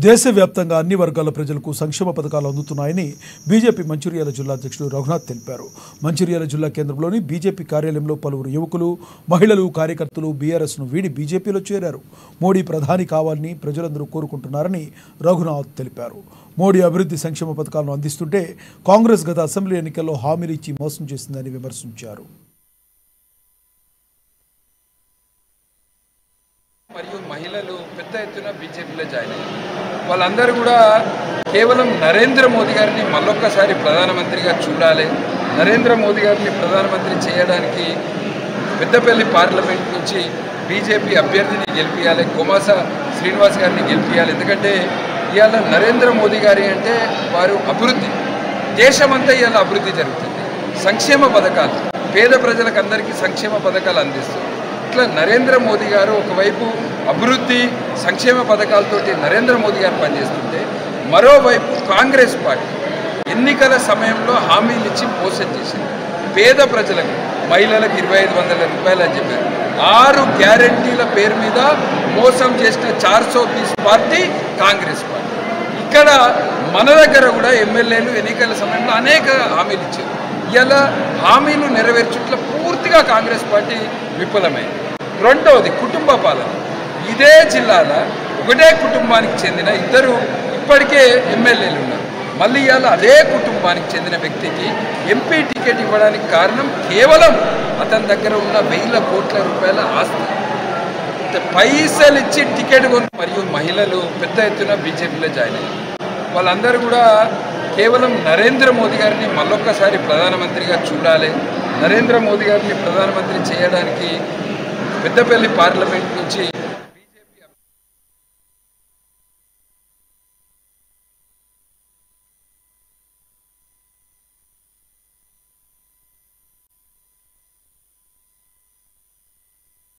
దేశవ్యాప్తంగా అన్ని వర్గాల ప్రజలకు సంక్షేమ పథకాలు అందుతున్నాయని బీజేపీ మంచిర్యాల జిల్లా అధ్యక్షుడు రఘునాథ్ తెలిపారు. మంచిర్యాల జిల్లా కేంద్రంలోని బీజేపీ కార్యాలయంలో పలువురు యువకులు, మహిళలు, కార్యకర్తలు బీఆర్ఎస్ను వీడి బీజేపీలో చేరారు. మోడీ ప్రధాని కావాలని ప్రజలందరూ కోరుకుంటున్నారని రఘునాథ్ తెలిపారు. మోడీ అభివృద్ధి సంక్షేమ పథకాలను అందిస్తుంటే కాంగ్రెస్ గత అసెంబ్లీ ఎన్నికల్లో హామీలు ఇచ్చి మోసం చేసిందని విమర్శించారు. మరియు మహిళలు పెద్ద ఎత్తున బీజేపీలో జాయిన్ అయ్యారు. వాళ్ళందరూ కూడా కేవలం నరేంద్ర మోదీ గారిని మళ్ళొక్కసారి ప్రధానమంత్రిగా చూడాలి, నరేంద్ర మోదీ గారిని ప్రధానమంత్రి చేయడానికి పెద్దపల్లి పార్లమెంట్ నుంచి బీజేపీ అభ్యర్థిని గెలిపించాలి, కొమాస శ్రీనివాస్ గారిని గెలిపించాలి. ఎందుకంటే ఇవాళ నరేంద్ర మోదీ గారి అంటే వారు అభివృద్ధి, దేశమంతా ఇవాళ అభివృద్ధి జరుగుతుంది. సంక్షేమ పథకాలు పేద ప్రజలకు అందరికీ సంక్షేమ పథకాలు అందిస్తారు. ఇట్లా నరేంద్ర మోదీ గారు ఒకవైపు అభివృద్ధి సంక్షేమ పథకాలతోటి నరేంద్ర మోదీ గారు పనిచేస్తుంటే, మరోవైపు కాంగ్రెస్ పార్టీ ఎన్నికల సమయంలో హామీలు ఇచ్చి మోసం చేసింది. పేద ప్రజలకు, మహిళలకు 2500 రూపాయలు అని చెప్పారు. 6 గ్యారంటీల పేరు మీద మోసం చేసిన 420 పార్టీ కాంగ్రెస్ పార్టీ. ఇక్కడ మన దగ్గర కూడా ఎమ్మెల్యేలు ఎన్నికల సమయంలో అనేక హామీలు ఇచ్చారు. ఇలా హామీలు నెరవేర్చుట్లో పూర్తిగా కాంగ్రెస్ పార్టీ విఫలమైంది. రెండవది కుటుంబ పాలన. ఇదే జిల్లాలో ఒకటే కుటుంబానికి చెందిన ఇద్దరు ఇప్పటికే ఎమ్మెల్యేలు ఉన్నారు. మళ్ళీ ఇవాళ అదే కుటుంబానికి చెందిన వ్యక్తికి ఎంపీ టికెట్ ఇవ్వడానికి కారణం కేవలం అతని దగ్గర ఉన్న 1000 కోట్ల రూపాయల ఆస్తి. పైసలు ఇచ్చి టికెట్ కొని మరియు మహిళలు పెద్ద ఎత్తున బీజేపీలో జాయిన్ అయ్యారు. వాళ్ళందరూ కూడా కేవలం నరేంద్ర మోదీ గారిని మళ్ళొక్కసారి ప్రధానమంత్రిగా చూడాలి, నరేంద్ర మోదీ గారిని ప్రధానమంత్రి చేయడానికి పెద్దపల్లి పార్లమెంట్ నుంచి